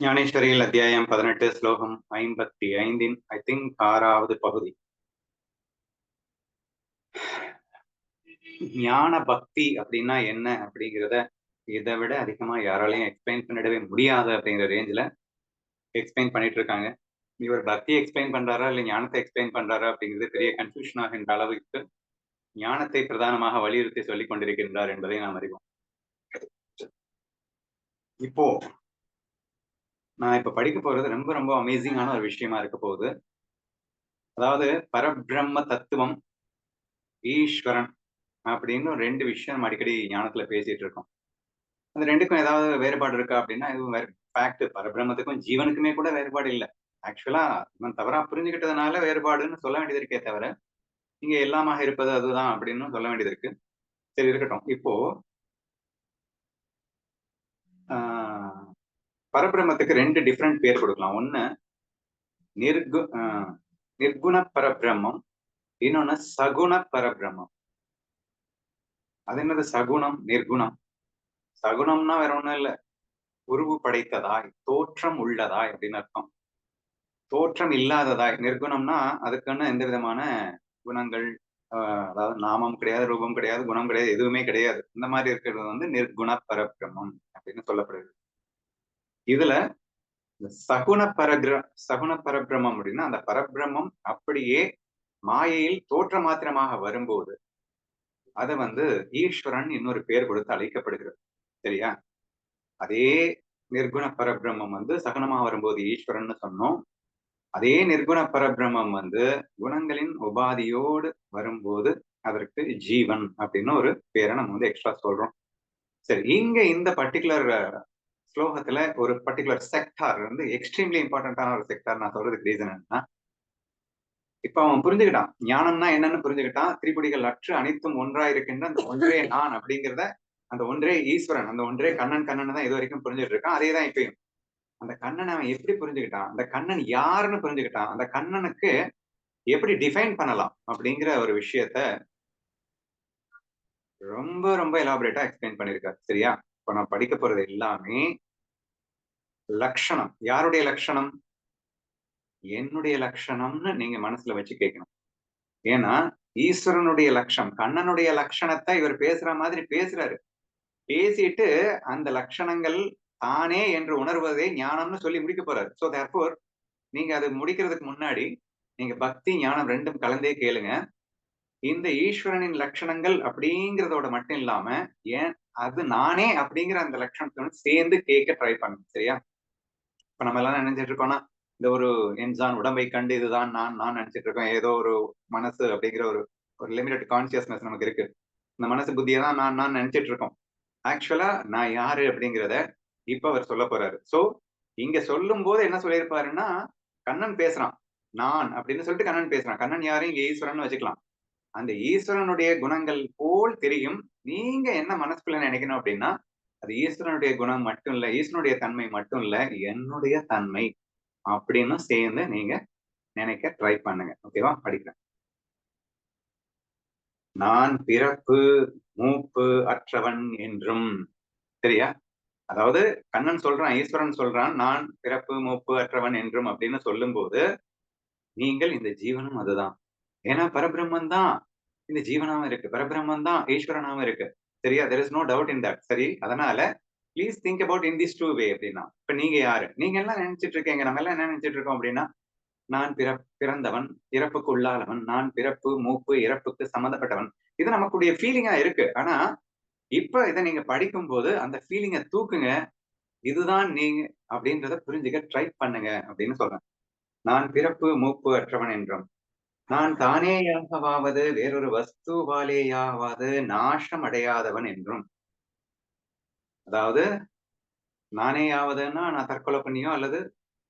ஞானேஸ்வரியில் அத்தியாயம் 18 ஸ்லோகம் 55 I think 6வது பகுதி. ஞான பக்தி அப்படின்னா என்ன அப்படிங்கிறத இதை விட அதிகமா யாராலையும் எக்ஸ்பிளைன் பண்ணிடவே முடியாது அப்படிங்கிற ரேஞ்சில் எக்ஸ்பிளைன் பண்ணிட்டு இருக்காங்க. இவர் பக்தி எக்ஸ்பிளைன் பண்றாரா இல்ல ஞானத்தை எக்ஸ்பிளைன் பண்றாரா அப்படிங்கிறது பெரிய கன்ஃபியூஷன் ஆகின்ற அளவுக்கு ஞானத்தை பிரதானமாக வலியுறுத்தி சொல்லிக் கொண்டிருக்கின்றார் என்பதை நாம் அறிவோம். இப்போ நான் இப்ப படிக்க போறது ரொம்ப ரொம்ப அமேசிங்கான ஒரு விஷயமா இருக்க போகுது. அதாவது பரபிரம்ம தத்துவம், ஈஸ்வரன் அப்படின்னு ரெண்டு விஷயம் நம்ம அடிக்கடி ஞானத்துல பேசிட்டு இருக்கோம். அந்த ரெண்டுக்கும் ஏதாவது வேறுபாடு இருக்கா அப்படின்னா இதுவும் வேற ஃபேக்ட். பரபிரம்மத்துக்கும் ஜீவனுக்குமே கூட வேறுபாடு இல்லை. ஆக்சுவலா இவன் தவறா புரிஞ்சுக்கிட்டதுனால வேறுபாடுன்னு சொல்ல வேண்டியது இருக்கே தவிர இங்க எல்லாமாக இருப்பது அதுதான் அப்படின்னு சொல்ல வேண்டியது இருக்கு. சரி, இருக்கட்டும். இப்போ பரபிரம்மத்துக்கு ரெண்டு டிஃப்ரெண்ட் பேர் கொடுக்கலாம். ஒண்ணு நிர்குண பரபிரம்மம், இன்னொன்னு சகுண பரபிரம்மம். அது என்னது சகுணம் நிர்குணம்? சகுணம்னா வேற ஒண்ணும் இல்ல, உருவு படைத்ததாய், தோற்றம் உள்ளதாய் அப்படின்னு அர்த்தம். தோற்றம் இல்லாததாய். நிர்குணம்னா அதுக்குன்னு எந்த விதமான குணங்கள், அதாவது நாமம் கிடையாது, ரூபம் கிடையாது, குணம் கிடையாது, எதுவுமே கிடையாது. இந்த மாதிரி இருக்கிறது வந்து நிர்குண பரபிரம்மம் அப்படின்னு சொல்லப்படுது. இதுல சகுண பரபிரம்மம் அப்படின்னா அந்த பரபிரம்மம் அப்படியே மாயையில் தோற்ற மாத்திரமாக வரும்போது அதை வந்து ஈஸ்வரன் இன்னொரு பேர் கொடுத்து அழைக்கப்படுகிறது. சரியா? அதே நிர்குண பரபிரம்மம் வந்து சகுனமா வரும்போது ஈஸ்வரன் சொன்னோம். அதே நிர்குண பரபிரம்மம் வந்து குணங்களின் உபாதியோடு வரும்போது அதற்கு ஜீவன் அப்படின்னு ஒரு பேரை நம்ம வந்து எக்ஸ்ட்ரா சொல்றோம். சரி, இங்க இந்த பர்டிகுலர் ஸ்லோகத்துல ஒரு பர்டிகுலர் செக்டார் வந்து எக்ஸ்ட்ரீம்லி இம்பார்ட்டன்டான ஒரு செக்டார். நான் சொல்றதுக்கு ரீசன் என்னன்னா, இப்ப அவன் புரிஞ்சுக்கிட்டான் ஞானம்னா என்னன்னு புரிஞ்சுக்கிட்டான். திரிபுடிகள் அற்று அனைத்தும் ஒன்றா இருக்கின்ற அந்த ஒன்றே நான் அப்படிங்கிறத, அந்த ஒன்றே ஈஸ்வரன், அந்த ஒன்றே கண்ணன் தான் இது வரைக்கும் புரிஞ்சுட்டு இருக்கான். அதே தான் இப்பயும். அந்த கண்ணனை அவன் எப்படி புரிஞ்சுக்கிட்டான், அந்த கண்ணன் யாருன்னு புரிஞ்சுக்கிட்டான், அந்த கண்ணனுக்கு எப்படி டிஃபைன் பண்ணலாம் அப்படிங்கிற ஒரு விஷயத்த ரொம்ப ரொம்ப எலாபரேட்டா எக்ஸ்பிளைன் பண்ணிருக்காரு. சரியா? இப்ப நான் படிக்க போறது எல்லாமே லட்சணம். யாருடைய லட்சணம்? என்னுடைய லட்சணம்னு நீங்க மனசுல வச்சு கேட்கணும். ஏன்னா ஈஸ்வரனுடைய லட்சணம், கண்ணனுடைய லட்சணத்தை இவர் பேசுற மாதிரி பேசுறாரு. பேசிட்டு அந்த லட்சணங்கள் தானே என்று உணர்வதே ஞானம்னு சொல்லி முடிக்க போறாரு. சோ தேர்ஃபோர் நீங்க அது முடிக்கிறதுக்கு முன்னாடி நீங்க பக்தி ஞானம் ரெண்டும் கலந்தே கேளுங்க. இந்த ஈஸ்வரனின் லட்சணங்கள் அப்படிங்கிறதோட மட்டும் இல்லாம ஏன் அது நானே அப்படிங்கிற அந்த லட்சணத்தோட சேர்ந்து கேட்க ட்ரை பண்ணுங்க. சரியா? இப்ப நம்ம எல்லாம் நினைச்சிட்டு இருக்கோம்னா இந்த ஒரு என்ஜான் உடம்பை கண்டு இதுதான் நான் நான் நினைச்சிட்டு இருக்கோம். ஏதோ ஒரு மனசு அப்படிங்கிற ஒரு ஒரு லிமிடெட் கான்சியஸ்னஸ் நமக்கு இருக்கு. இந்த மனசு புத்தியை தான் நான் நினைச்சிட்டு இருக்கோம். ஆக்சுவலா நான் யாரு அப்படிங்கிறத இப்ப அவர் சொல்ல போறாரு. சோ இங்க சொல்லும் போது என்ன சொல்லியிருப்பாருன்னா, கண்ணன் பேசுறான் நான் அப்படின்னு சொல்லிட்டு கண்ணன் பேசுறான். கண்ணன் யாரு? இங்க ஈஸ்வரன் வச்சுக்கலாம். அந்த ஈஸ்வரனுடைய குணங்கள் போல் தெரியும். நீங்க என்ன மனசுக்குள்ள நினைக்கணும் அப்படின்னா, அது ஈஸ்வரனுடைய குணம் மட்டும் இல்ல, ஈஸ்வரனுடைய தன்மை மட்டும் இல்ல, என்னுடைய தன்மை அப்படின்னு சேர்ந்து நீங்க நினைக்க ட்ரை பண்ணுங்க. ஓகேவா? படிக்கிறேன். நான் பிறப்பு மூப்பு அற்றவன் என்றும். சரியா? அதாவது கண்ணன் சொல்றான், ஈஸ்வரன் சொல்றான், நான் பிறப்பு மூப்பு அற்றவன் என்றும் அப்படின்னு சொல்லும் போது நீங்கள் இந்த ஜீவனும் அதுதான். ஏன்னா பரபிரம்மன் தான் இந்த ஜீவனாவும் இருக்கு, பரபிரம்மன் தான் ஈஸ்வரனாவும் இருக்கு. சரியா? There is no doubt in that. சரி, அதனால please think about in this two way அப்படின்னா, இப்ப நீங்க யாரு? நீங்க எல்லாம் நினைச்சிட்டு இருக்கீங்க, நம்ம எல்லாம் என்ன நினைச்சிட்டு இருக்கோம் அப்படின்னா, நான் பிறந்தவன், இறப்புக்கு உள்ளானவன், நான் பிறப்பு மூப்பு இறப்புக்கு சம்மந்தப்பட்டவன். இது நமக்குடைய ஃபீலிங்கா இருக்கு. ஆனா இப்ப இதை நீங்க படிக்கும் போது அந்த ஃபீலிங்கை தூக்குங்க. இதுதான் நீங்க அப்படின்றத புரிஞ்சுக்க ட்ரை பண்ணுங்க அப்படின்னு சொல்றேன். நான் பிறப்பு மூப்பு அற்றவன் என்றும், நான் தானேயாகவாவது வேறொரு வஸ்துவாலேயாவது நாசம் அடையாதவன் என்றும். அதாவது நானேயாவதுன்னா நான் தற்கொலை பண்ணியோ அல்லது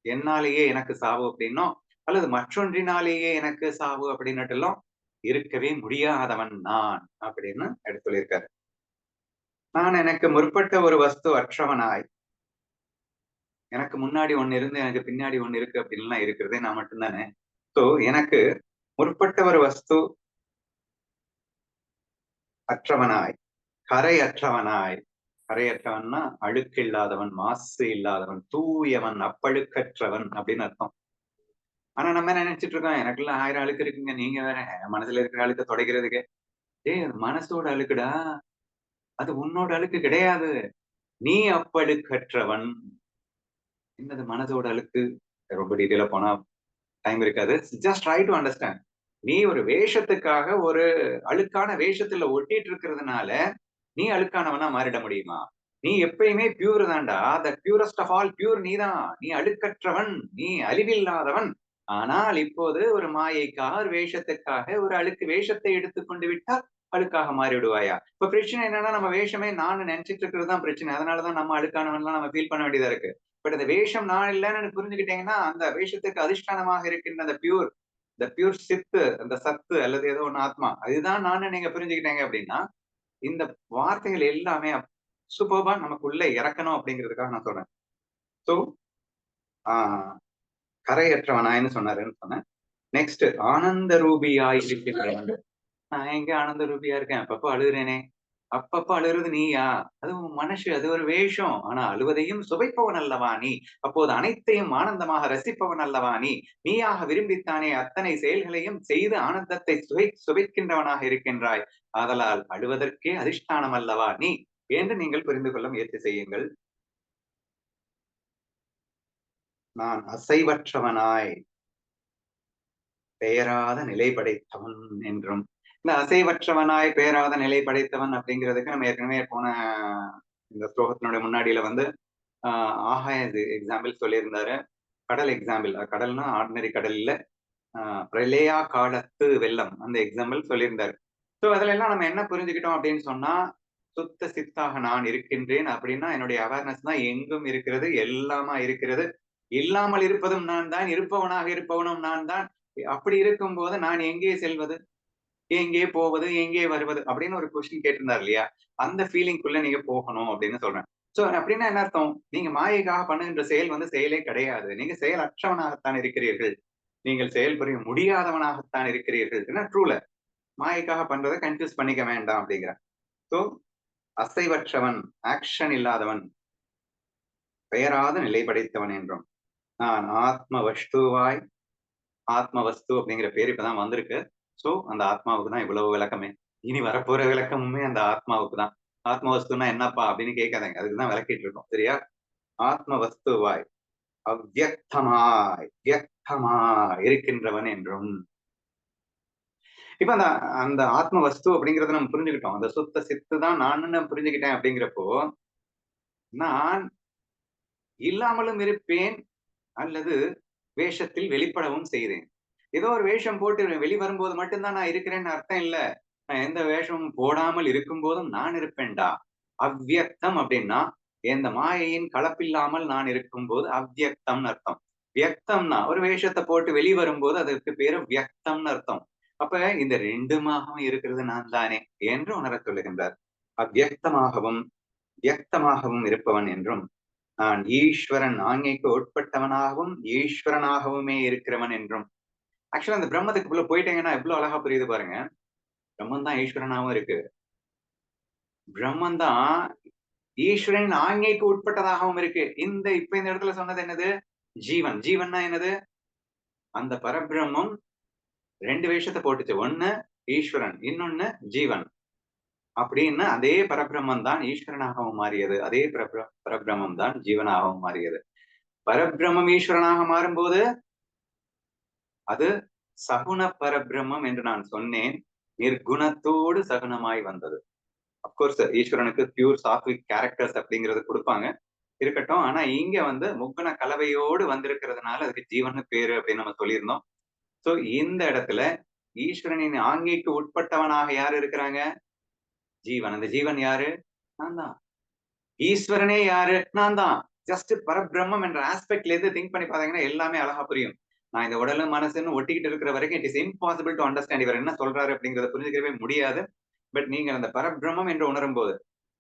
என்னாலேயே எனக்கு சாவு அப்படின்னோ அல்லது மற்றொன்றினாலேயே எனக்கு சாவு அப்படின்னுட்டு எல்லாம் இருக்கவே முடியாதவன் நான் அப்படின்னு எடுத்து சொல்லியிருக்காரு. நான் எனக்கு முற்பட்ட ஒரு வஸ்து அற்றவனாய், எனக்கு முன்னாடி ஒண்ணு இருந்து எனக்கு பின்னாடி ஒண்ணு இருக்கு அப்படின்லாம் இருக்கிறதே நான் மட்டும்தானே. சோ எனக்கு முற்பட்ட ஒரு வஸ்து அற்றவனாய், கரை அற்றவனாய், கரையற்றவன்னா அழுக்கு இல்லாதவன், மாசு இல்லாதவன், தூயவன், அப்பழுக்கற்றவன் அப்படின்னு அர்த்தம். ஆனா நம்ம என்ன நினைச்சிட்டு இருக்கோம், எனக்குள்ள 1000 அழுக்கு இருக்குங்க, நீங்க வேற என் மனசுல இருக்கிற அழுக்க துடைக்கிறதுக்கு. ஏய் அது மனசோட அழுக்குடா, அது உன்னோட அழுக்கு கிடையாது. நீ அப்பழுக்கற்றவன். என்னது மனதோட அழுக்கு? ரொம்ப டீட்டெயிலா போனா டைம் இருக்காது. Just try to understand. நீ ஒரு வேஷத்துக்காக ஒரு அழுக்கான வேஷத்துல ஒட்டிட்டு இருக்கிறதுனால நீ அழுக்கானவனா மாறிட முடியுமா? நீ எப்பயுமே பியூர் தான்டா. The purest of all pure நீதான். நீ அழுக்கற்றவன். நீ அழிவில்லாதவன். ஆனால் இப்போது ஒரு மாயைக்காக, ஒரு வேஷத்துக்காக ஒரு அழுக்கு வேஷத்தை எடுத்துக்கொண்டு விட்டால் அழுக்காக மாறிவிடுவாயா? இப்ப பிரச்சனை என்னன்னா நம்ம வேஷமே நான் நினைச்சிட்டு இருக்கிறது தான் பிரச்சனை. அதனாலதான் நம்ம அழுக்கானவன்லாம் நம்ம ஃபீல் பண்ண வேண்டியதா இருக்கு. பட் அந்த வேஷம் நான் இல்லைன்னு புரிஞ்சுக்கிட்டீங்கன்னா, அந்த வேஷத்துக்கு அதிஷ்டானமாக இருக்கின்ற அந்த பியூர் சித்து, அந்த சத்து அல்லது ஏதோ ஒண்ணு ஆத்மா. அதுதான் நான்னு நீங்க புரிஞ்சுக்கிட்டீங்க அப்படின்னா, இந்த வார்த்தைகள் எல்லாமே சூப்பர்பா நமக்குள்ள இறக்கணும் அப்படிங்கிறதுக்காக நான் சொல்றேன். சோ ஆஹ் கரையற்றவனாய்ன்னு சொன்னாருன்னு சொன்னேன். நெக்ஸ்ட் ஆனந்த ரூபியாய் இருக்கின்றவன். நான் எங்க ஆனந்த ரூபியா இருக்கேன்? அப்பப்ப அழுகுறேனே. அப்பப்ப அழுறது நீயா? அது உன் மனசு, அது ஒரு வேஷம். ஆனா அழுவதையும் சுவைப்பவன் அல்லவா நீ? அப்போது அனைத்தையும் ஆனந்தமாக ரசிப்பவன் அல்லவா நீ? நீயாக விரும்பித்தானே அத்தனை செயல்களையும் செய்து ஆனந்தத்தை சுவைக்கின்றவனாக இருக்கின்றாய். ஆதலால் அழுவதற்கே அதிஷ்டானம் அல்லவா நீ என்று நீங்கள் புரிந்து கொள்ள முயற்சி செய்யுங்கள். நான் அசைவற்றவனாய் பெயராத நிலை படைத்தவன் என்றும், இந்த அசைவற்றவனாய் பெயராத நிலை படைத்தவன் அப்படிங்கிறதுக்கு நம்ம ஏற்கனவே போன இந்த ஸ்லோகத்தினுடைய முன்னாடியில வந்து ஆகாய எக்ஸாம்பிள் சொல்லியிருந்தாரு. கடல் எக்ஸாம்பிள், கடல்னா ஆர்டினரி கடல் இல்ல, பிரளயா காலத்து வெள்ளம் அந்த எக்ஸாம்பிள் சொல்லியிருந்தாரு. சோ அதுல எல்லாம் நம்ம என்ன புரிஞ்சுக்கிட்டோம் அப்படின்னு சொன்னா, சுத்த சித்தாக நான் இருக்கின்றேன் அப்படின்னா என்னுடைய அவேர்னஸ் தான் எங்கும் இருக்கிறது, எல்லாமா இருக்கிறது. இல்லாமல் இருப்பதும் நான் தான், இருப்பவனாக இருப்பவனும் நான் தான். அப்படி இருக்கும் போது நான் எங்கே செல்வது, எங்கே போவது, எங்கே வருவது அப்படின்னு ஒரு கொஸ்டின் கேட்டிருந்தார் இல்லையா? அந்த ஃபீலிங்குள்ள நீங்க போகணும் அப்படின்னு சொல்றேன். சோ அப்படின்னா என்ன அர்த்தம்? நீங்க மாயைக்காக பண்ணுகின்ற செயல் வந்து செயலே கிடையாது. நீங்க செயலற்றவனாகத்தான் இருக்கிறீர்கள். நீங்கள் செயல் புரிய முடியாதவனாகத்தான் இருக்கிறீர்கள். ஏன்னா ட்ரூல மாயைக்காக பண்றதை கன்ஃபியூஸ் பண்ணிக்க வேண்டாம் அப்படிங்கிறேன். சோ அசைவற்றவன், ஆக்ஷன் இல்லாதவன், பெயராத நிலை படைத்தவன் என்றும், நான் ஆத்ம வஸ்துவாய், ஆத்ம வஸ்து அப்படிங்கிற பேர் இப்பதான் வந்திருக்கு. சோ அந்த ஆத்மாவுக்கு தான் இவ்வளவு விளக்கமே. இனி வரப்போற விளக்கமுமே அந்த ஆத்மாவுக்கு தான். ஆத்ம வஸ்துன்னா என்னப்பா அப்படின்னு கேட்காதீங்க. அதுக்குதான் விளக்கிட்டு இருக்கோம். சரியா? ஆத்ம வஸ்துவாய், அவ்வியக்தமாய், வியக்தமாய் இருக்கின்றவன் என்றும். இப்ப அந்த அந்த ஆத்ம வஸ்து அப்படிங்கறத நம்ம புரிஞ்சுக்கிட்டோம். அந்த சுத்த சித்து தான் நான் புரிஞ்சுக்கிட்டேன் அப்படிங்கிறப்போ, நான் இல்லாமலும் இருப்பேன் அல்லது வேஷத்தில் வெளிப்படவும் செய்கிறேன். ஏதோ ஒரு வேஷம் போட்டு வெளி வரும்போது மட்டும்தான் நான் இருக்கிறேன்னு அர்த்தம் இல்ல. நான் எந்த வேஷமும் போடாமல் இருக்கும் போதும் நான் இருப்பேன்டா. அவ்வியக்தம் அப்படின்னா எந்த மாயையின் கலப்பில்லாமல் நான் இருக்கும்போது அவ்வியக்தம்னு அர்த்தம். வியக்தம்னா ஒரு வேஷத்தை போட்டு வெளி வரும்போது அதற்கு பேரு வியக்தம்னு அர்த்தம். அப்ப இந்த ரெண்டுமாகவும் இருக்கிறது நான் தானே என்று உணரச் சொல்லுகின்றார். அவ்வியக்தமாகவும் வியக்தமாகவும் இருப்பவன் என்றும், நான் ஈஸ்வரன் ஆங்கைக்கு உட்பட்டவனாகவும் ஈஸ்வரனாகவுமே இருக்கிறவன் என்றும். ஆக்சுவலா அந்த பிரம்மத்துக்குள்ள போயிட்டீங்கன்னா எவ்வளவு அழகா புரியுது பாருங்க. பிரம்மன் தான் ஈஸ்வரனாவும் இருக்கு. பிரம்மன் தான் ஈஸ்வரன் ஆங்கைக்கு உட்பட்டதாகவும் இருக்கு. இப்ப இந்த இடத்துல சொன்னது என்னது? ஜீவன். ஜீவன்னா என்னது? அந்த பரபிரம்மம் 2 வேஷத்தை போட்டுச்சு. ஒண்ணு ஈஸ்வரன், இன்னொன்னு ஜீவன். அப்படின்னு அதே பரபிரம்மம் தான் ஈஸ்வரனாகவும் மாறியது. அதே பரபிரம்மம் தான் ஜீவனாகவும் மாறியது. பரபிரம்மம் ஈஸ்வரனாக மாறும்போது அது சகுன பரபிரம்மம் என்று நான் சொன்னேன். நிர்குணத்தோடு சகுனமாய் வந்தது. அப்கோர்ஸ் ஈஸ்வரனுக்கு பியூர் சாத்விக் கேரக்டர்ஸ் அப்படிங்கறது கொடுப்பாங்க. இருக்கட்டும். ஆனா இங்க வந்து முக்குண கலவையோடு வந்திருக்கிறதுனால அதுக்கு ஜீவன் பேரு அப்படின்னு நம்ம சொல்லியிருந்தோம். சோ இந்த இடத்துல ஈஸ்வரனின் ஆங்கைக்கு உட்பட்டவனாக யாரு இருக்கிறாங்க? ஜீவன். அந்த ஜீவன் யாரு? நான் தான். ஈஸ்வரனே யாரு? நான் தான். ஜஸ்ட் பரபிரம்மம் என்ற ஆஸ்பெக்ட்ல இருந்து திங்க் பண்ணி பாத்தீங்கன்னா எல்லாமே அழகா புரியும். நான் இந்த உடலும் மனசுன்னு ஒட்டிக்கிட்டு இருக்கிற வரைக்கும் it is impossible to understand. இவர் என்ன சொல்றாரு அப்படிங்கறத புரிஞ்சுக்கவே முடியாது. பட் நீங்க அந்த பரபிரம்மம் என்று உணரும் போது,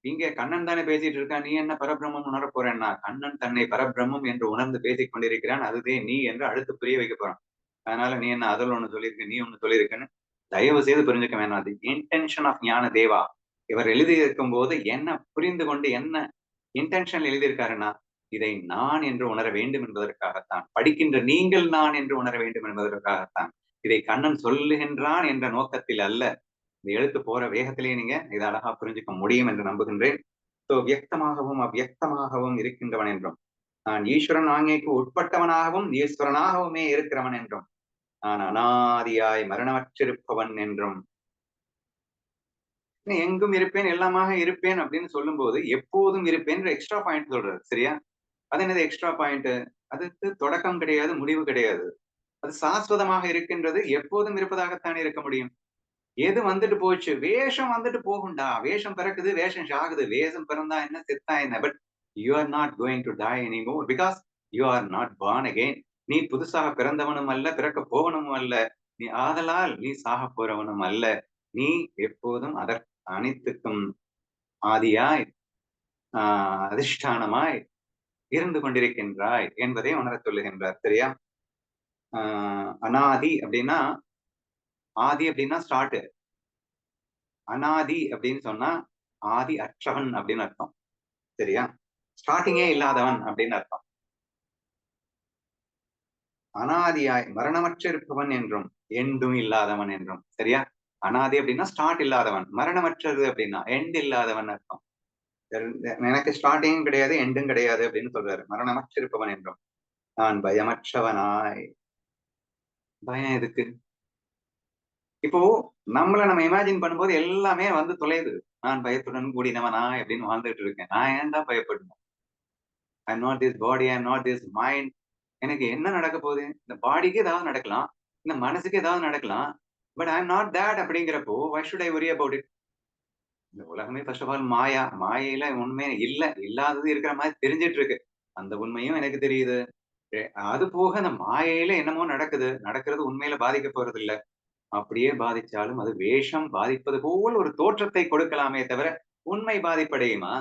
இங்க கண்ணன் தானே பேசிட்டு இருக்கான், நீ என்ன பரபிரம்மம் உணர போறேன்னா, கண்ணன் தன்னை பரபிரம்மம் என்று உணர்ந்து பேசிக் கொண்டிருக்கிறான். அதுவே நீ என்று அடுத்து புரிய வைக்க போறான். அதனால நீ என்ன அதில் ஒண்ணு சொல்லியிருக்க, நீ ஒண்ணு சொல்லியிருக்கன்னு தயவு செய்து புரிஞ்சுக்க வேணாம். அது இன்டென்ஷன் ஆஃப் ஞான தேவா. இவர் எழுதியிருக்கும் போது என்ன புரிந்து கொண்டு என்ன இன்டென்ஷன் எழுதியிருக்காருன்னா, இதை நான் என்று உணர வேண்டும் என்பதற்காகத்தான், படிக்கின்ற நீங்கள் நான் என்று உணர வேண்டும் என்பதற்காகத்தான், இதை கண்ணன் சொல்லுகின்றான் என்ற நோக்கத்தில் அல்ல. இந்த எழுத்து போற வேகத்திலேயே நீங்க இதை அழகா புரிஞ்சுக்க முடியும் என்று நம்புகின்றேன். சோ வியக்தமாகவும் அவ்வியக்தமாகவும் இருக்கின்றவன் என்றும், நான் ஈஸ்வரன் ஆங்கைக்கு உட்பட்டவனாகவும் ஈஸ்வரனாகவுமே இருக்கிறவன் என்றும், நான் அனாதியாய் மரணமற்றிருப்பவன் என்றும், எங்கும் இருப்பேன் எல்லாமாக இருப்பேன் அப்படின்னு சொல்லும் போது எப்போதும் இருப்பேன் எக்ஸ்ட்ரா பாயிண்ட் சொல்றாரு. சரியா? அது என்னது எக்ஸ்ட்ரா பாயிண்ட்? அதுக்கு தொடக்கம் கிடையாது, முடிவு கிடையாது. அது சாஸ்வதமாக இருக்கின்றது, எப்போதும் இருப்பதாகத்தான் இருக்க முடியும். எது வந்துட்டு போச்சு, வேஷம் வந்துட்டு போகும்டா, வேஷம் பிறக்குது, வேஷம் சாகுது, வேஷம் பிறந்தா என்ன செத்தா என்ன, but you are not going to tie anymore because you are not born again. நீ புதுசாக பிறந்தவனும் அல்ல, பிறக்க போவனும் அல்ல, நீ ஆதலால் நீ சாக போறவனும் அல்ல, நீ எப்போதும் அனைத்துக்கும் ஆதியாய் அதிஷ்டானமாய் இருந்து கொண்டிருக்கின்றாய் என்பதை உணரச் சொல்லுகின்றார். சரியா? அனாதி அப்படின்னா, ஆதி அப்படின்னா ஸ்டார்ட், அனாதி அப்படின்னு சொன்னா ஆதி அற்றவன் அப்படின்னு அர்த்தம். சரியா? ஸ்டார்டிங்கே இல்லாதவன் அப்படின்னு அர்த்தம். அனாதியாய் மரணமற்றிருப்பவன் என்றும் எண்டும் இல்லாதவன் என்றும். சரியா? அனாதி அப்படின்னா ஸ்டார்ட் இல்லாதவன், மரணமற்றது அப்படின்னா எண்ட் இல்லாதவன் அர்த்தம். எனக்கு ஸ்டார்டிங்கும் கிடையாது எண்டும் கிடையாது அப்படின்னு சொல்றாரு. மரணமற்றிருப்பவன் என்றும், நான் பயமற்றவனாய். பயம் எதுக்கு? இப்போ நம்ம இமேஜின் பண்ணும்போது எல்லாமே வந்து தொலையுது. நான் பயத்துடன் கூடினவனாய் அப்படின்னு வாழ்ந்துட்டு இருக்கேன். நான் ஏன்டா பயப்படணும்? ஐ am not this body, I am not this mind. எனக்கு என்ன நடக்க போகுது? இந்த பாடிக்கு ஏதாவது நடக்கலாம், இந்த மனசுக்கு ஏதாவது நடக்கலாம், but I am not that அப்படிங்கிறப்போ why should I worry about it? இந்த உலகமே ஃபர்ஸ்ட் ஆஃப் ஆல் மாயா. மாயையில உண்மை இல்ல, இல்லாதது இருக்கிற மாதிரி தெரிஞ்சிட்டு இருக்கு. அந்த உண்மையும் எனக்கு தெரியுது. அது போக அந்த மாயையில என்னமோ நடக்குது, நடக்கிறது உண்மையில பாதிக்க போறது இல்ல. அப்படியே பாதிச்சாலும் அது வேஷம் பாதிப்பது போல் ஒரு தோற்றத்தை கொடுக்கலாமே தவிர உண்மை பாதிப்படையுமா?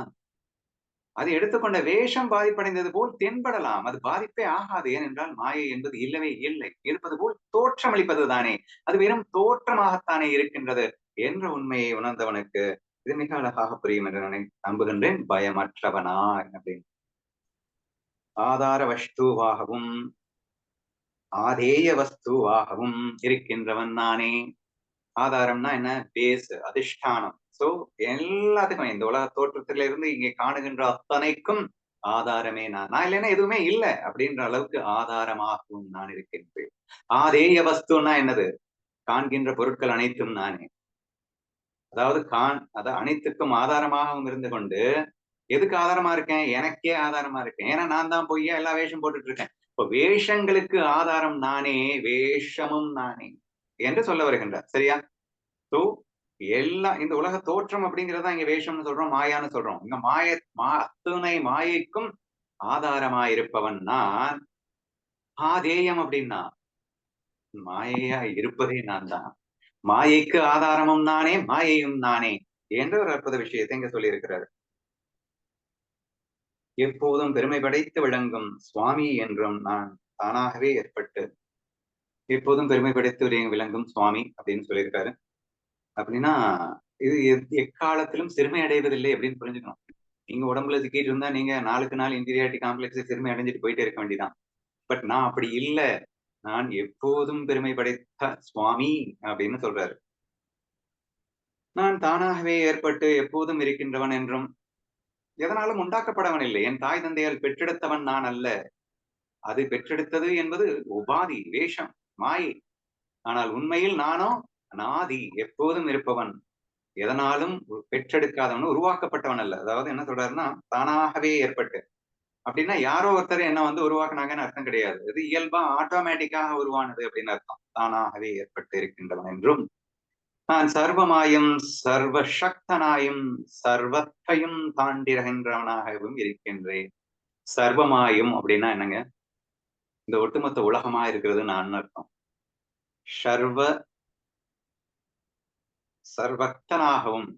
அது எடுத்துக்கொண்ட வேஷம் பாதிப்படைந்தது போல் தென்படலாம், அது பாதிப்பே ஆகாது. ஏனென்றால் மாயை என்பது இல்லவே இல்லை, இருப்பது போல் தோற்றமளிப்பது தானே, அது வெறும் தோற்றமாகத்தானே இருக்கின்றது என்ற உண்மையை உணர்ந்தவனுக்கு இது மிக அழகாக புரியும் என்று நான் நம்புகின்றேன். பயமற்றவனாய் அப்படின்னு ஆதார வஸ்துவாகவும் ஆதேய வஸ்துவாகவும் இருக்கின்றவன் நானே. ஆதாரம்னா என்ன? பேஸ், அதிஷ்டானம். சோ எல்லாத்துக்கும் இந்த உலக தோற்றத்தில இருந்து இங்கே காணுகின்ற அத்தனைக்கும் ஆதாரமே நான். நான் இல்லைன்னா எதுவுமே இல்லை அப்படின்ற அளவுக்கு ஆதாரமாகவும் நான் இருக்கின்றேன். ஆதேய வஸ்துன்னா என்னது? காண்கின்ற பொருட்கள் அனைத்தும் நானே. அதாவது அனைத்துக்கும் ஆதாரமாகவும் இருந்து கொண்டு எதுக்கு ஆதாரமா இருக்கேன்? எனக்கே ஆதாரமா இருக்கேன். ஏன்னா நான் தான் பொய்யா எல்லா வேஷம் போட்டுட்டு இருக்கேன். இப்போ வேஷங்களுக்கு ஆதாரம் நானே, வேஷமும் நானே என்று சொல்ல வருகின்றார். சரியா? சோ எல்லாம் இந்த உலக தோற்றம் அப்படிங்கிறதா இங்க வேஷம்னு சொல்றோம், மாயான்னு சொல்றோம். இங்க அத்துணை மாயைக்கும் ஆதாரமாயிருப்பவன் நான். ஆதேயம் அப்படின்னா மாயையா இருப்பதே நான் தான். மாயைக்கு ஆதாரமும் நானே, மாயையும் நானே என்ற ஒரு அற்புத விஷயத்தை இங்க சொல்லி இருக்கிறாரு. எப்போதும் பெருமை படைத்து விளங்கும் சுவாமி என்றும் நான் தானாகவே ஏற்பட்டு எப்போதும் பெருமை படைத்து விளங்கும் சுவாமி அப்படின்னு சொல்லியிருக்காரு. அப்படின்னா இது எக்காலத்திலும் சிறுமை அடைவதில்லை அப்படின்னு புரிஞ்சுக்கணும். நீங்க உடம்புல சிக்கிட்டு இருந்தா நீங்க நாளுக்கு நாள் இன்டீரியாரிட்டி காம்ப்ளெக்ஸ் சிறுமை அடைஞ்சிட்டு போயிட்டே இருக்க வேண்டியதான். பட் நான் அப்படி இல்ல, நான் எப்போதும் பெருமை படைத்த சுவாமி அப்படின்னு சொல்றாரு. நான் தானாகவே ஏற்பட்டு எப்போதும் இருக்கின்றவன் என்றும் எதனாலும் உண்டாக்கப்படவன் இல்லை. என் தாய் தந்தையால் பெற்றெடுத்தவன் நான் அல்ல. அது பெற்றெடுத்தது என்பது உபாதி, வேஷம், மாயை. ஆனால் உண்மையில் நானோ அனாதி, எப்போதும் இருப்பவன், எதனாலும் பெற்றெடுக்காதவன், உருவாக்கப்பட்டவன் அல்ல. அதாவது என்ன சொல்றாருன்னா தானாகவே ஏற்பட்டு அப்படின்னா யாரோ ஒருத்தர் என்ன வந்து உருவாக்குனாங்கன்னு அர்த்தம் கிடையாது. இது இயல்பா ஆட்டோமேட்டிக்காக உருவானது அப்படின்னு அர்த்தம். தானாகவே ஏற்பட்டு இருக்கின்றவன் என்றும், நான் சர்வமாயும் சர்வ சக்தனாயும் சர்வத்தையும் தாண்டிறகின்றவனாகவும் இருக்கின்றேன். சர்வமாயும் அப்படின்னா என்னங்க? இந்த ஒட்டுமொத்த உலகமா இருக்கிறது நான் அர்த்தம். சர்வ சர்வக்தனாகவும்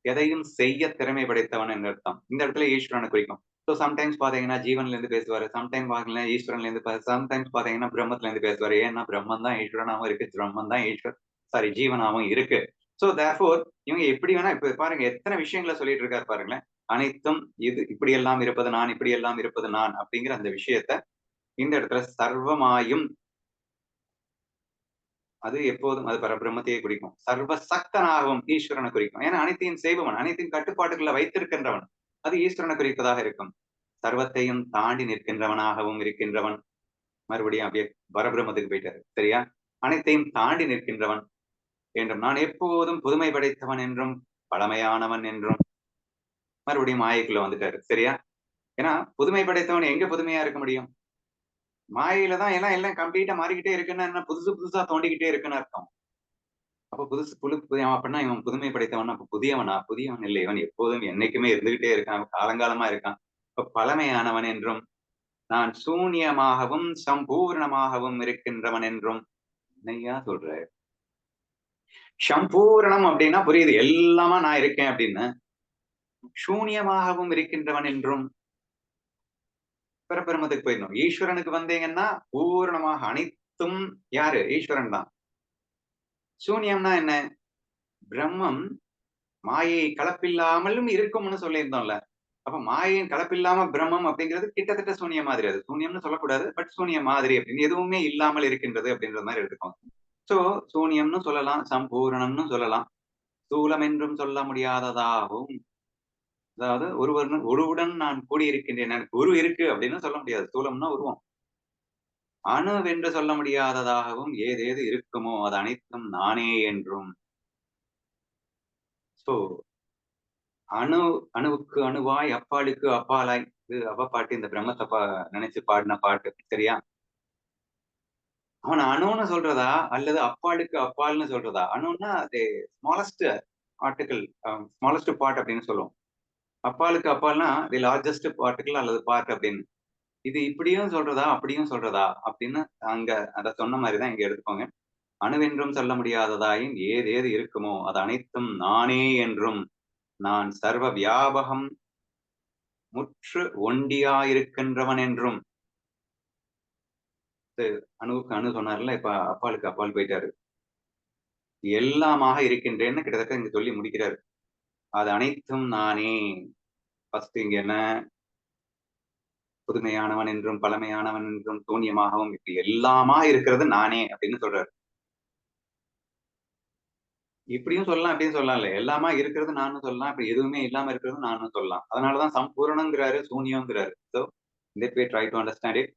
எதையும் செய்ய திறமை படைத்தவன் என்று அர்த்தம். இந்த இடத்துல ஈஸ்வரனை குறிக்கும். ஸோ சம்டைம்ஸ் பாத்தீங்கன்னா ஜீவன்ல இருந்து பேசுவாரு, சம்டைம் பாத்தீங்கன்னா ஈஸ்வரன்ல இருந்து சம்டைம்ஸ் பாத்தீங்கன்னா பிரம்மத்துல இருந்து பேசுவாரு. ஏன்னா பிரம்மன் தான் ஈஸ்வரனாவும் இருக்கு, பிரம்மன் தான் ஜீவனாவும் இருக்கு. சோ தேர்ஃபோர் இவங்க எப்படி வேணா இப்ப பாருங்க எத்தனை விஷயங்களை சொல்லிட்டு இருக்காரு பாருங்களேன். அனைத்தும் இது இப்படி எல்லாம் இருப்பது நான், இப்படி எல்லாம் இருப்பது நான் அப்படிங்கிற அந்த விஷயத்த இந்த இடத்துல சர்வமாயும் அது எப்போதும் அது பரபிரம்மத்தையே குறிக்கும். சர்வ சக்தனாகவும் ஈஸ்வரனை குறிக்கும். ஏன்னா அனைத்தையும் செய்பவன், அனைத்தையும் கட்டுப்பாட்டுக்குள்ள வைத்திருக்கின்றவன். அது ஈஸ்வரனை குறிப்பதாக இருக்கும். சர்வத்தையும் தாண்டி நிற்கின்றவனாகவும் இருக்கின்றவன். மறுபடியும் அப்படியே பரபிரம்மத்துக்கு போயிட்டாரு. சரியா? அனைத்தையும் தாண்டி நிற்கின்றவன் என்றும் நான் எப்போதும் புதுமை படைத்தவன் என்றும் பழமையானவன் என்றும் மறுபடியும் மாயைக்குள்ள வந்துட்டாரு. சரியா? ஏன்னா புதுமை படைத்தவன் எங்க புதுமையா இருக்க முடியும்? மாயையில தான் எல்லாம் எல்லாம் கம்ப்ளீட்டா மாறிக்கிட்டே இருக்குன்னா என்ன புதுசு புதுசா தோண்டிக்கிட்டே இருக்குன்னு அர்த்தம். அப்ப புதுசு புதிய அப்படின்னா இவன் புதுமை படைத்தவன் அப்ப புதியவனா? புதியவன் இல்லை. இவன் எப்போதும் என்னைக்குமே இருந்துகிட்டே இருக்கான். காலங்காலமா இருக்கான். இப்ப பழமையானவன் என்றும் நான் சூன்யமாகவும் சம்பூர்ணமாகவும் இருக்கின்றவன் என்றும் என்னையா சொல்ற? சம்பூரணம் அப்படின்னா புரியுது. எல்லாமா நான் இருக்கேன் அப்படின்னு. சூன்யமாகவும் இருக்கின்றவன் என்றும் பரபிரம்மத்துக்கு போயிடணும். ஈஸ்வரனுக்கு வந்தீங்கன்னா பூரணமாக அனைத்தும் யாரு? ஈஸ்வரன் தான். சூன்யம்னா என்ன? பிரம்மம் மாயை கலப்பில்லாமலும் இருக்கும்னு சொல்லியிருந்தோம்ல. அப்ப மாயையின் கலப்பில்லாம பிரம்மம் அப்படிங்கிறது கிட்டத்தட்ட சூன்யம் மாதிரி. அது சூன்யம்னு சொல்லக்கூடாது. பட் சூன்யம் மாதிரி அப்படின்னு எதுவுமே இல்லாமல் இருக்கின்றது அப்படின்ற மாதிரி எடுத்துக்கோங்க. சோ சூன்யம்னு சொல்லலாம், சம்பூரணம்னு சொல்லலாம். ஸ்தூலம் என்றும் சொல்ல முடியாததாகவும் அதாவது ஒருவுடன் நான் கூடியிருக்கின்றேன். எனக்கு உரு இருக்கு அப்படின்னு சொல்ல முடியாது. ஸ்தூலம்னா உருவம். அணுவென்று சொல்ல முடியாததாகவும் ஏதேது இருக்குமோ அது அனைத்தும் நானே என்றும். சோ அணுவுக்கு அணுவாய் அப்பாலுக்கு அப்பாலாய் இது அவ பாட்டு இந்த பிரம்மத்தை நினைச்சு பாடின பாட்டு. சரியா? அவன் அணுன்னு சொல்றதா அல்லது அப்பாலுக்கு அப்பால்னு சொல்றதா? அணுன்னா அது ஸ்மாலஸ்ட் ஆர்டிகிள், ஸ்மாலஸ்ட் பார்ட் அப்படின்னு சொல்லுவோம். அப்பாலுக்கு அப்பால்னா தி லார்ஜஸ்ட் பார்ட்டிகிள் அல்லது பார்ட் அப்படின்னு. இது இப்படியும் சொல்றதா அப்படியும் சொல்றதா அப்படின்னு அங்க அத சொன்ன மாதிரிதான் இங்க எடுத்துக்கோங்க. அணுவென்றும் சொல்ல முடியாததாயின் ஏது இருக்குமோ அது அனைத்தும் நானே என்றும் நான் சர்வ வியாபகம் முற்று ஒண்டியாயிருக்கின்றவன் என்றும். அணுவுக்கு அணு சொன்னார்ல, இப்ப அப்பாலுக்கு அப்பால் போயிட்டாரு. எல்லாமாக இருக்கின்றேன்னு கிட்டத்தட்ட இங்க சொல்லி முடிக்கிறாரு. அது அனைத்தும் நானே. ஃபர்ஸ்ட் இங்க என்ன? புதுமையானவன் என்றும் பழமையானவன் என்றும் சூன்யமாகவும் இப்படி எல்லாமா இருக்கிறது நானே அப்படின்னு சொல்றாரு. இப்படியும் சொல்லலாம் அப்படின்னு சொல்லலாம் இல்ல. எல்லாமா இருக்கிறது நானும் சொல்லலாம். இப்ப எதுவுமே இல்லாம இருக்கிறது நானும் சொல்லலாம். அதனாலதான் சம்பூரணங்கிறாரு, சூன்யங்கிறாரு. So let me try to understand it.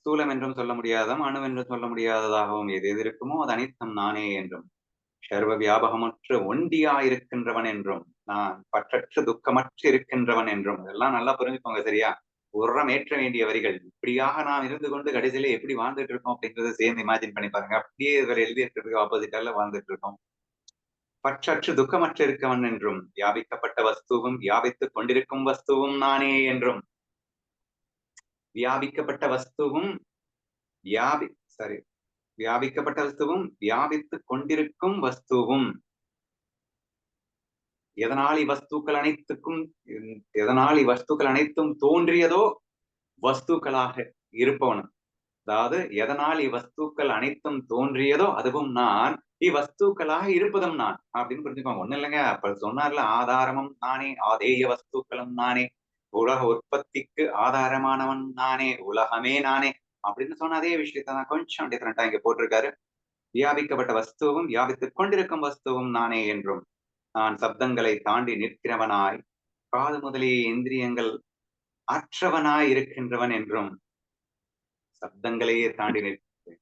ஸ்தூலம் என்றும் சொல்ல முடியாததும் அணு என்றும் சொல்ல முடியாததாகவும் எது எது இருக்குமோ அது அனைத்தும் நானே என்றும் சர்வ வியாபகமற்று ஒண்டியா இருக்கின்றவன் என்றும் நான் பற்றற்று துக்கமற்று இருக்கின்றவன் என்றும். இதெல்லாம் நல்லா புரிஞ்சுக்கோங்க. சரியா? உரம் ஏற்ற வேண்டிய வரிகள். இப்படியாக நாம் இருந்து கொண்டு கடைசியில எப்படி வாழ்ந்துட்டு இருக்கோம் அப்படிங்கறத சேர்ந்து இமேஜின் பண்ணி பாருங்க. அப்படியே இவர் எழுதி இருக்கிறதுக்கு ஆப்போசிட்டால வாழ்ந்துட்டு இருக்கோம். பற்றற்று துக்கமற்று இருக்கவன் என்றும் வியாபிக்கப்பட்ட வஸ்துவும் வியாபித்துக் கொண்டிருக்கும் வஸ்துவும் நானே என்றும். வியாபிக்கப்பட்ட வஸ்துவும் வியாபி சாரி வியாபிக்கப்பட்ட வஸ்துவும் வியாபித்துக் கொண்டிருக்கும் வஸ்துவும் எதனால் இவ்வஸ்துக்கள் அனைத்துக்கும் எதனால் இவ்வஸ்துக்கள் அனைத்தும் தோன்றியதோ வஸ்துக்களாக இருப்பவனும். அதாவது எதனால் இவ்வஸ்துக்கள் அனைத்தும் தோன்றியதோ அதுவும் நான், இவ்வஸ்துக்களாக இருப்பதும் நான் அப்படின்னு புரிஞ்சுக்கோங்க. ஒண்ணு இல்லைங்க. அப்ப சொன்னார்ல, ஆதாரமும் நானே, ஆதேய வஸ்துக்களும் நானே, உலக உற்பத்திக்கு ஆதாரமானவன் நானே, உலகமே நானே அப்படின்னு சொன்ன அதே விஷயத்தான் கொஞ்சம் டிஃபரெண்டா இங்க போட்டிருக்காரு. வியாபிக்கப்பட்ட வஸ்துவும் வியாபித்துக் கொண்டிருக்கும் வஸ்துவும் நானே என்றும் நான் சப்தங்களை தாண்டி நிற்கிறவனாய் காது முதலிய இந்திரியங்கள் அற்றவனாய் இருக்கின்றவன் என்றும். சப்தங்களையே தாண்டி நிற்கிறேன்.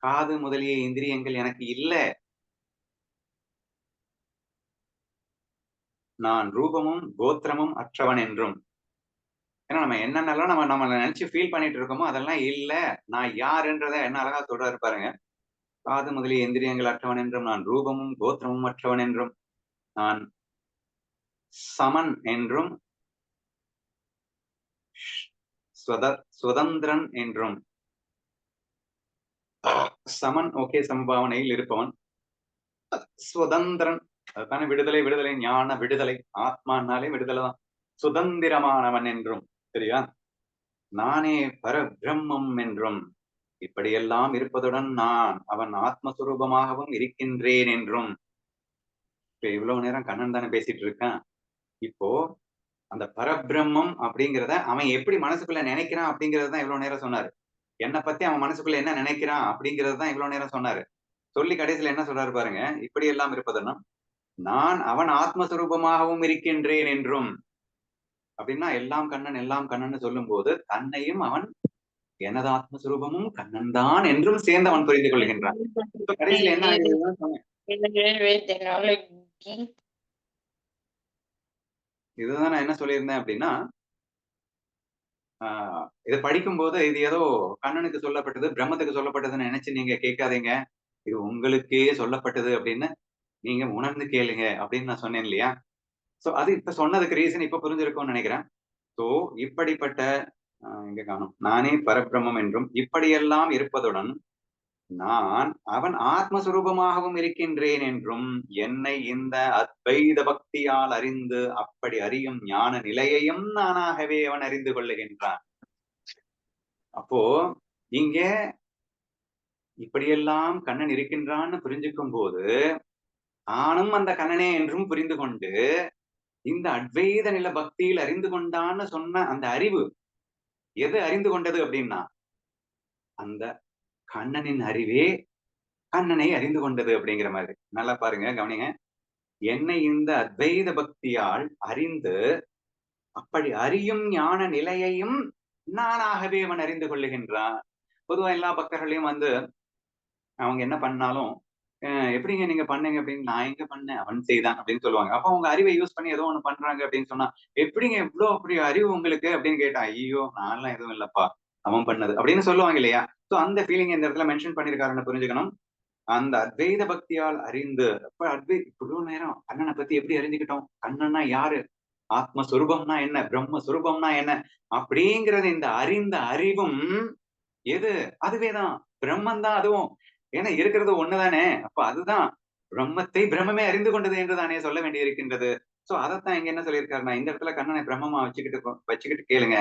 காது முதலிய இந்திரியங்கள் எனக்கு இல்ல. நான் ரூபமும் கோத்திரமும் அற்றவன் என்றும். ஏன்னா நம்ம என்னென்னலாம் நம்ம நினைச்சு ஃபீல் பண்ணிட்டு இருக்கோமோ அதெல்லாம் இல்ல. நான் யாருன்றத என்ன அழகா சொல்றாரு பாருங்க. காது முதலிய இந்திரியங்கள் அற்றவன் என்றும் நான் ரூபமும் கோத்திரமும் அற்றவன் என்றும் நான் சமன் என்றும் சுதந்திரன் என்றும். சமன் ஓகே, சமபாவனையில் இருப்பவன். சுதந்திரன் அதுதானே விடுதலை. விடுதலை ஞான விடுதலை. ஆத்மானாலே விடுதலை தான். சுதந்திரமானவன் என்றும். சரியா? நானே பரபிரம்மம் என்றும் இப்படியெல்லாம் இருப்பதுடன் நான் அவன் ஆத்மஸ்வரூபமாகவும் இருக்கின்றேன் என்றும் இப்ப இவ்வளவு நேரம் கண்ணன் தானே பேசிட்டு இருக்கான். இப்போ அந்த பரபிரம்மம் அப்படிங்கிறத அவன் எப்படி மனசுக்குள்ள நினைக்கிறான் அப்படிங்கறது தான் இவ்வளவு நேரம் சொன்னாரு. என்ன பத்தி அவன் மனசுக்குள்ள என்ன நினைக்கிறான் அப்படிங்கறது தான் இவ்வளவு நேரம் சொன்னாரு. சொல்லி கடைசியில என்ன சொல்றாரு பாருங்க. இப்படி எல்லாம் இருப்பதுன்னா, நான் அவன் ஆத்மஸ்வரூபமாகவும் இருக்கின்றேன் என்றும். அப்படின்னா எல்லாம் கண்ணன் எல்லாம் கண்ணன்னு சொல்லும்போது தன்னையும் அவன் எனது ஆத்மஸ்வரூபமும் கண்ணன் தான் என்றும் சேர்ந்து அவன் புரிந்து கொள்கின்றான். இப்ப கடைசியில என்ன ஆகுதுன்னு சொன்னேன். இதுதான் நான் என்ன சொல்லியிருந்தேன் அப்படின்னா, இத படிக்கும்போது இது ஏதோ கண்ணனுக்கு சொல்லப்பட்டது, பிரம்மத்துக்கு சொல்லப்பட்டதுன்னு நினைச்சு நீங்க கேட்காதீங்க. இது உங்களுக்கே சொல்லப்பட்டது அப்படின்னு நீங்க உணர்ந்து கேளுங்க அப்படின்னு நான் சொன்னேன் இல்லையா? சோ அது இப்ப சொன்னதுக்கு ரீசன் இப்ப புரிஞ்சிருக்கும்னு நினைக்கிறேன். சோ இப்படிப்பட்ட எங்க காணோம். நானே பரபிரம்மம் என்றும் இப்படியெல்லாம் இருப்பதுடன் நான் அவன் ஆத்மஸ்வரூபமாகவும் இருக்கின்றேன் என்றும் என்னை இந்த அத்வைத பக்தியால் அறிந்து அப்படி அறியும் ஞான நிலையையும் நானாகவே அவன் அறிந்து கொள்ளுகின்றான். அப்போ இங்க இப்படியெல்லாம் கண்ணன் இருக்கின்றான்னு புரிஞ்சுக்கும் போது நானும் அந்த கண்ணனே என்றும் புரிந்து கொண்டு இந்த அத்வைத நில பக்தியில் அறிந்து கொண்டான்னு சொன்ன அந்த அறிவு எது அறிந்து கொண்டது அப்படின்னா அந்த கண்ணனின் அறிவே கண்ணனை அறிந்து கொண்டது அப்படிங்கிற மாதிரி. நல்லா பாருங்க, கவனிங்க. என்னை இந்த அத்வைத பக்தியால் அறிந்து அப்படி அறியும் ஞான நிலையையும் நானாகவே அவன் அறிந்து கொள்ளுகின்றான். பொதுவா எல்லா பக்தர்களையும் வந்து அவங்க என்ன பண்ணாலும் எப்படிங்க நீங்க பண்ணீங்க அப்படின்னு, நான் எங்க பண்ணேன் அவன் செய்தான் அப்படின்னு சொல்லுவாங்க. அப்ப அவங்க அறிவை யூஸ் பண்ணி ஏதோ ஒண்ணு பண்றாங்க அப்படின்னு சொன்னா, எப்படிங்க இவ்வளவு அப்படி அறிவு உங்களுக்கு அப்படின்னு கேட்டா, ஐயோ நான்லாம் எதுவும் இல்லப்பா அவன் பண்ணது அப்படின்னு சொல்லுவாங்க இல்லையா? சோ அந்த ஃபீலிங் இந்த இடத்துல மென்ஷன் பண்ணிருக்காருன்னு புரிஞ்சுக்கணும். அந்த அத்வைத பக்தியால் அறிந்து அப்ப இவ்வளவு நேரம் கண்ணனை பத்தி எப்படி அறிஞ்சுக்கிட்டோம்? கண்ணன்னா யாரு? ஆத்மஸ்வரூபம்னா என்ன? பிரம்மஸ்வரூபம்னா என்ன? அப்படிங்கிறது இந்த அறிந்த அறிவும் எது? அதுவேதான். பிரம்மன் தான் அதுவும். ஏன்னா இருக்கிறது ஒண்ணுதானே. அப்ப அதுதான். பிரம்மத்தை பிரம்மமே அறிந்து கொண்டது என்று தானே சொல்ல வேண்டியிருக்கின்றது. சோ அதத்தான் இங்க என்ன சொல்லியிருக்காருன்னா, இந்த இடத்துல கண்ணனை பிரம்மமா வச்சுக்கிட்டு கேளுங்க.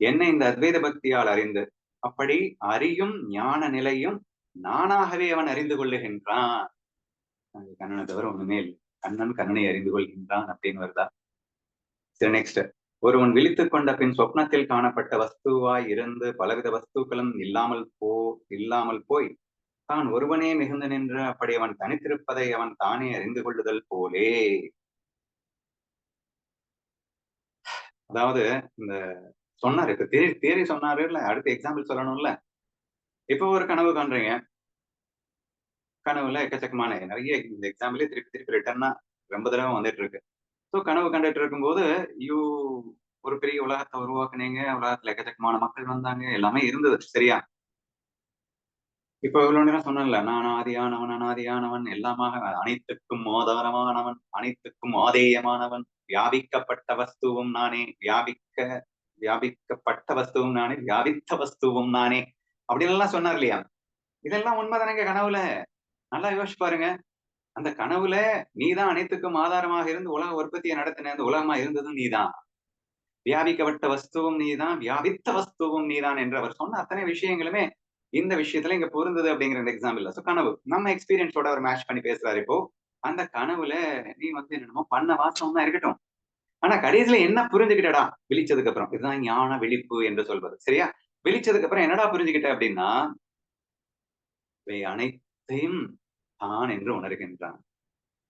என்ன இந்த அத்வைத பக்தியால் அறிந்து, அப்படி அறியும் ஞான நிலையும் நானாகவே அவன் அறிந்து கொள்ளுகின்றான். கண்ணனை தவிர ஒண்ணுமே இல்லை. கண்ணன் கண்ணனை அறிந்து கொள்கின்றான் அப்படின்னு வருதா? சரி நெக்ஸ்ட். ஒருவன் விழித்துக் கொண்ட பின் சொப்னத்தில் காணப்பட்ட வஸ்துவாய் இருந்து பலவித வஸ்துக்களும் இல்லாமல் போய் தான் ஒருவனே மிகுந்து நின்று அப்படி அவன் தனித்திருப்பதை அவன் தானே அறிந்து கொள்ளுதல் போலே. அதாவது இந்த சொன்னாரு, இப்ப தியரி சொன்னாரு இல்ல, அடுத்த எக்ஸாம்பிள் சொல்லணும்ல. இப்ப ஒரு கனவு காண்றீங்க. கனவுல எக்கச்சக்கமான நிறைய இந்த எக்ஸாம்பிளே திருப்பி திருப்பி ரிட்டர்னா ரொம்ப தடவை வந்துட்டு இருக்கு. சோ கனவு கண்டுட்டு இருக்கும்போது யூ ஒரு பெரிய உலகத்தை உருவாக்குனீங்க. உலகத்துல எக்கச்சக்கமான மக்கள் வந்தாங்க. எல்லாமே இருந்தது. சரியா? இப்ப இவ்வளவு நேரம் சொன்னேன்ல, நான் ஆதியானவன், அனாதியானவன், எல்லாமாக அனைத்துக்கும் ஆதாரமானவன், அனைத்துக்கும் ஆதேயமானவன், வியாபிக்கப்பட்ட வஸ்துவும் நானே, வியாபிக்கப்பட்ட வஸ்துவும் நானே, வியாபித்த வஸ்துவும் நானே, அப்படின்னு எல்லாம் சொன்னார் இல்லையா? இதெல்லாம் உண்மைதானங்க கனவுல. நல்லா யோசிச்சு பாருங்க. அந்த கனவுல நீதான் அனைத்துக்கும் ஆதாரமாக இருந்து உலக உற்பத்தியை நடத்தின அந்த உலகமா இருந்ததும் நீதான். வியாபிக்கப்பட்ட வஸ்துவும் நீதான், வியாபித்த வஸ்துவும் நீதான் என்று அவர் சொன்ன அத்தனை விஷயங்களுமே இந்த விஷயத்துல இங்க பொருந்தது அப்படிங்கிற இந்த எக்ஸாம்பிள். சோ கனவு நம்ம எக்ஸ்பீரியன்ஸோட அவர் மேட்ச் பண்ணி பேசுறாரு இப்போ. அந்த கனவுல நீ வந்து என்னமோ பண்ண வாசம் தான் இருக்கட்டும். ஆனா கடைசியில என்ன புரிஞ்சுக்கிட்டடா விழிச்சதுக்கு அப்புறம்? இதுதான் ஞான விழிப்பு என்று சொல்வது. சரியா? விழிச்சதுக்கு அப்புறம் என்னடா புரிஞ்சுக்கிட்ட அப்படின்னா, இவை அனைத்தையும் தான் என்று உணர்கின்றான்.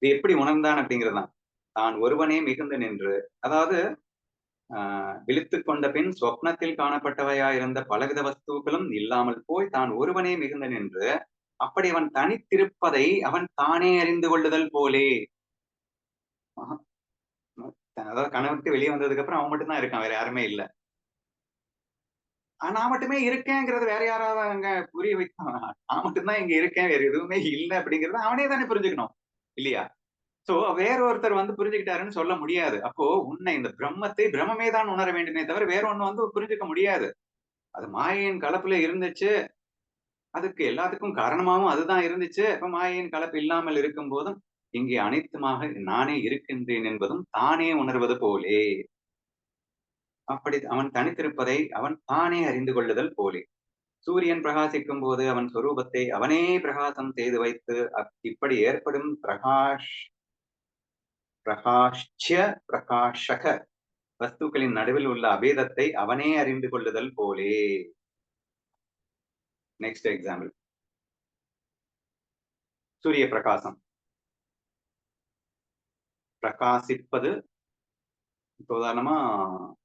இது எப்படி உணர்ந்தான் அப்படிங்கிறதுதான். தான் ஒருவனே மிகுந்து நின்று, அதாவது விழித்துக் கொண்ட பின் சொப்னத்தில் காணப்பட்டவையாயிருந்த பலவித வஸ்துக்களும் இல்லாமல் போய் தான் ஒருவனே மிகுந்து நின்று அப்படி அவன் தனித்திருப்பதை அவன் தானே அறிந்து கொள்ளுதல் போலே. அதாவது கனவுட்டு வெளியே வந்ததுக்கு அப்புறம் அவன் மட்டும்தான் இருக்கான், வேற யாருமே இல்ல. நான் மட்டுமே இருக்கேங்கிறது வேற யாராவது அங்க புரிய வைக்கணும். நான் மட்டும்தான் இங்க இருக்கேன், வேற எதுவுமே இல்ல அப்படிங்கறத அவனே தானே புரிஞ்சுக்கணும் இல்லையா? சோ வேற ஒருத்தர் வந்து புரிஞ்சுக்கிட்டாருன்னு சொல்ல முடியாது. அப்போ உன்னை இந்த பிரம்மத்தை பிரம்மமே தான் உணர வேண்டுமே தவிர வேற ஒண்ணு வந்து புரிஞ்சுக்க முடியாது. அது மாயையின் கலப்புல இருந்துச்சு. அதுக்கு எல்லாத்துக்கும் காரணமாவும் அதுதான் இருந்துச்சு. அப்ப மாயையின் கலப்பு இல்லாமல் இருக்கும் போதும் இங்கே அனைத்துமாக நானே இருக்கின்றேன் என்பதும் தானே உணர்வது போலே. அப்படி அவன் தனித்திருப்பதை அவன் தானே அறிந்து கொள்ளுதல் போலே. சூரியன் பிரகாசிக்கும் போது அவன் சொரூபத்தை அவனே பிரகாசம் செய்து வைத்து இப்படி ஏற்படும் பிரகாஷ்ய பிரகாஷக வஸ்துக்களின் நடுவில் உள்ள அபேதத்தை அவனே அறிந்து கொள்ளுதல் போலே. நெக்ஸ்ட் எக்ஸாம்பிள், சூரிய பிரகாசம். பிரகாசிப்பது, இப்போ உதாரணமா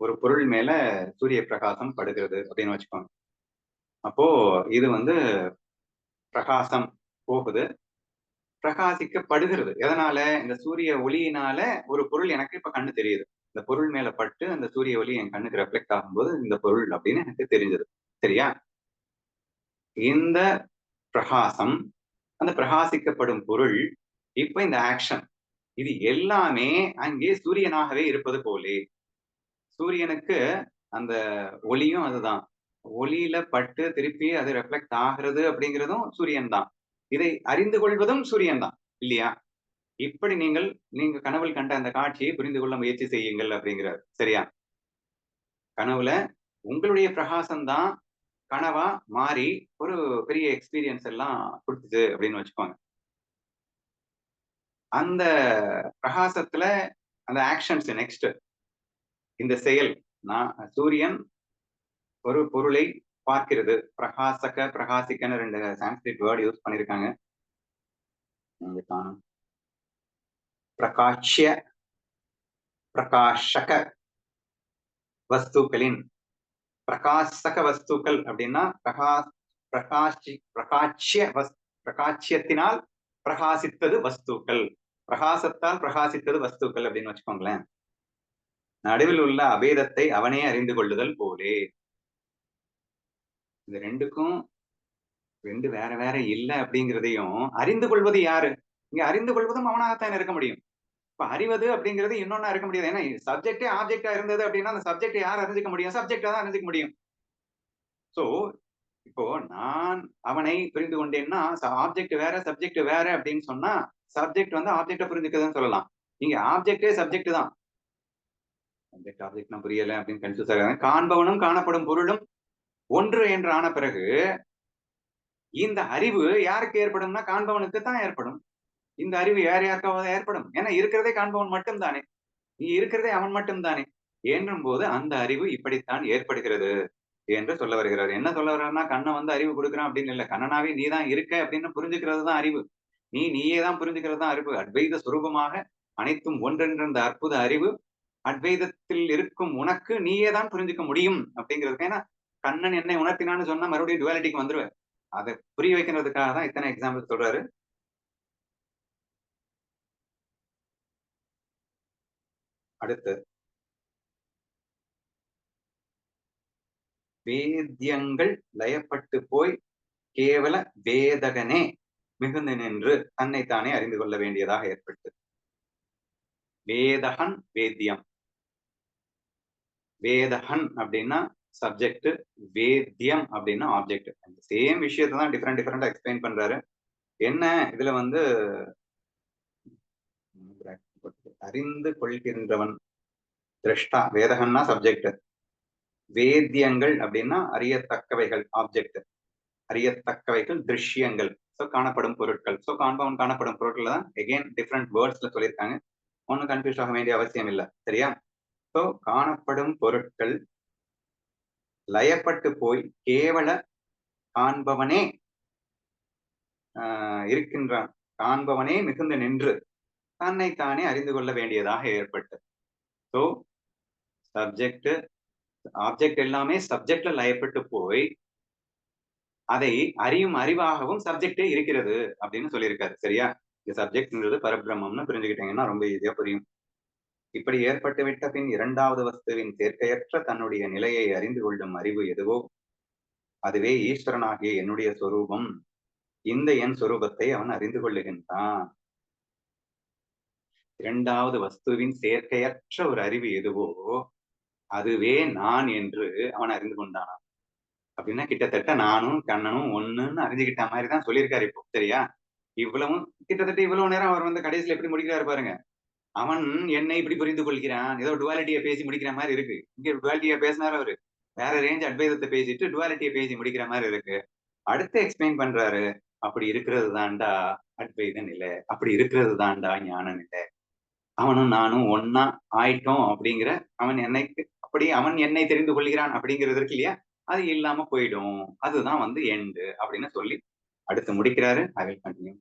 ஒரு பொருள் மேல சூரிய பிரகாசம் படுகிறது அப்படின்னு வச்சுக்கோங்க. அப்போ இது வந்து பிரகாசம் போகுது, பிரகாசிக்கப்படுகிறது. எதனால? இந்த சூரிய ஒளியினால ஒரு பொருள் எனக்கு இப்ப கண்ணு தெரியுது. இந்த பொருள் மேல பட்டு அந்த சூரிய ஒளி என் கண்ணுக்கு ரெஃப்ளெக்ட் ஆகும்போது இந்த பொருள் அப்படின்னு எனக்கு தெரிஞ்சது. சரியா? இந்த பிரகாசம், அந்த பிரகாசிக்கப்படும் பொருள், இப்ப இந்த ஆக்ஷன், இது எல்லாமே அங்கே சூரியனாகவே இருப்பது போலே. சூரியனுக்கு அந்த ஒளியும் அதுதான். ஒளியில பட்டு திருப்பி அது ரெஃப்ளெக்ட் ஆகிறது அப்படிங்கிறதும் சூரியன் தான். இதை அறிந்து கொள்வதும் சூரியன் தான், இல்லையா? இப்படி நீங்க கனவில் கண்ட அந்த காட்சியை புரிந்து கொள்ள முயற்சி செய்யுங்கள் அப்படிங்கிறார். சரியா? கனவுல உங்களுடைய பிரகாசம் தான் கனவா மாறி ஒரு பெரிய எக்ஸ்பீரியன்ஸ் எல்லாம் கொடுத்துச்சு அப்படின்னு வச்சுக்கோங்க. அந்த பிரகாசத்துல அந்த ஆக்ஷன்ஸ் நெக்ஸ்ட், இந்த செயல், சூரியன் ஒரு பொருளை பார்க்கிறது. பிரகாசக பிரகாசிக்கன்னு 2 சான்ஸ்கிரிட் வேர்டு யூஸ் பண்ணிருக்காங்க. பிரகாஷ்ய பிரகாஷக வஸ்துக்களின், பிரகாசக வஸ்துக்கள் அப்படின்னா பிரகாச்சியத்தினால் பிரகாசித்தது வஸ்துக்கள், பிரகாசத்தால் பிரகாசித்தது வஸ்துக்கள் அப்படின்னு வச்சுக்கோங்களேன். நடுவில் உள்ள அபேதத்தை அவனே அறிந்து கொள்ளுதல் போலே. இந்த ரெண்டுக்கும் ரெண்டு வேற வேற இல்ல அப்படிங்கிறதையும் அறிந்து கொள்வது யாரு? இங்க அறிந்து கொள்வதும் அவனாகத்தான் இருக்க முடியும். இப்ப அறிவது அப்படிங்கிறது இன்னொன்னா இருக்க முடியாது. ஏன்னா சப்ஜெக்டே ஆப்ஜெக்டா இருந்தது அப்படின்னா அந்த சப்ஜெக்ட் யார் அறிஞ்சிக்க முடியும்? சப்ஜெக்டா தான் அறிஞ்சிக்க முடியும். சோ இப்போ நான் அவனை புரிந்து கொண்டேன்னா ஆப்ஜெக்ட் வேற சப்ஜெக்ட் வேற அப்படின்னு சொன்னா சப்ஜெக்ட் வந்து ஆப்ஜெக்ட புரிஞ்சுக்கதான் சொல்லலாம். இங்க ஆப்ஜெக்டே சப்ஜெக்ட் தான். சப்ஜெக்ட் ஆப்ஜெக்ட்னா புரியல அப்படின்னு கன்ஃபியூஸ் ஆகாது. காண்பவனும் காணப்படும் பொருளும் ஒன்று என்று ஆன பிறகு இந்த அறிவு யாருக்கு ஏற்படும்னா காண்பவனுக்கு தான் ஏற்படும். இந்த அறிவு யார் யாருக்காவது ஏற்படும்? ஏன்னா இருக்கிறதே காண்பவன் மட்டும் தானே, இங்க இருக்கிறதே அவன் மட்டும் தானே. என்றும் போது அந்த அறிவு இப்படித்தான் ஏற்படுகிறது என்று சொல்ல வருகிறார். என்ன சொல்ல வர்றாருன்னா, கண்ணன் வந்து அறிவு கொடுக்குறான் அப்படின்னு இல்ல. கண்ணனாவே நீ தான் இருக்க அப்படின்னு புரிஞ்சுக்கிறது தான் அறிவு. நீயே தான் புரிஞ்சுக்கிறது தான் அறிவு. அத்வைத சுரூபமாக அனைத்தும் ஒன்றென்ற அந்த அற்புத அறிவு அத்வைதத்தில் இருக்கும் உனக்கு நீயே தான் புரிஞ்சுக்க முடியும் அப்படிங்கிறது. ஏன்னா கண்ணன் என்னை உணர்த்தினான்னு சொன்னா மறுபடியும் டுவாலிட்டிக்கு வந்துருவேன். அதை புரிய வைக்கிறதுக்காக தான் இத்தனை எக்ஸாம்பிள் சொல்றாரு. அடுத்து, வேத்தியங்கள் லயப்பட்டு போய் கேவல வேதகனே மிகுந்து நின்று தன்னைத்தானே அறிந்து கொள்ள வேண்டியதாக ஏற்பட்டு. வேதகன் வேத்தியம். வேதகன் அப்படின்னா சப்ஜெக்ட், வேத்தியம் அப்படின்னா ஆப்ஜெக்ட். சேம் விஷயத்தை தான் டிஃபரெண்டா எக்ஸ்பிளைன் பண்றாரு. என்ன இதுல வந்து அறிந்து கொள்கின்றவன் திரஷ்டா, வேதகன்னா சப்ஜெக்ட், வேத்தியங்கள் அப்படின்னா அறியத்தக்கவைகள் ஆப்ஜெக்ட், அறியத்தக்கவைகள் திருஷ்யங்கள், சோ காணப்படும் பொருட்கள். சோ காண்பவன் காணப்படும் பொருட்கள் தான் எகெயின் டிஃப்ரெண்ட் வேர்ட்ஸ்ல சொல்லியிருக்காங்க. ஒன்னும் கன்ஃபியூஸ் ஆக வேண்டிய அவசியம் இல்லை. சரியா? சோ காணப்படும் பொருட்கள் லயப்பட்டு போய் கேவல காண்பவனே இருக்கின்றான், காண்பவனே மிகுந்து நின்று தன்னைத்தானே அறிந்து கொள்ள வேண்டியதாக ஏற்பட்டு. சோ சப்ஜெக்ட் ஆப்ஜெக்ட் எல்லாமே சப்ஜெக்ட்ல லயப்பட்டு போய் அதை அறியும் அறிவாகவும் சப்ஜெக்டே இருக்கிறது அப்படின்னு சொல்லியிருக்காரு. சரியா? இந்த சப்ஜெக்ட்ன்றது பரபிரம்மம்னு புரிஞ்சுக்கிட்டீங்கன்னா ரொம்ப ஈஸியா புரியும். இப்படி ஏற்பட்டு விட்ட பின் இரண்டாவது வஸ்துவின் சேர்க்கையற்ற தன்னுடைய நிலையை அறிந்து கொள்ளும் அறிவு எதுவோ அதுவே ஈஸ்வரனாகிய என்னுடைய சொரூபம். இந்த என் சொரூபத்தை அவன் அறிந்து கொள்ளுகின்றான். இரண்டாவது வஸ்துவின் சேர்க்கையற்ற ஒரு அறிவு எதுவோ அதுவே நான் என்று அவன் அறிந்து கொண்டான். அப்படின்னா கிட்டத்தட்ட நானும் கண்ணனும் ஒண்ணுன்னு அறிஞ்சுக்கிட்ட மாதிரிதான் சொல்லியிருக்காரு இப்போ. சரியா? இவ்வளவும் கிட்டத்தட்ட இவ்வளவு நேரம் அவர் வந்து கடைசியில எப்படி முடிக்கிறாரு பாருங்க. அவன் என்னை இப்படி புரிந்து கொள்கிறான், ஏதோ டுவாலிட்டியை பேசி முடிக்கிற மாதிரி இருக்கு. இங்க டுவாலிட்டியை பேசினாரு அவரு, வேற ரேஞ்ச் அத்வைதத்தை பேசிட்டு டுவாலிட்டியை பேசி முடிக்கிற மாதிரி இருக்கு. அடுத்து எக்ஸ்பிளைன் பண்றாரு, அப்படி இருக்கிறது தான்டா அத்வைத நிலை, அப்படி இருக்கிறது தான்டா ஞான நிலை. அவனும் நானும் ஒன்னா ஆயிட்டோம் அப்படிங்கிற அவன் என்னை தெரிந்து கொள்கிறான் அப்படிங்கிறது இருக்கு இல்லையா, அது இல்லாம போயிடும். அதுதான் எண்டு அப்படின்னு சொல்லி அடுத்து முடிக்கிறாரு. I will continue.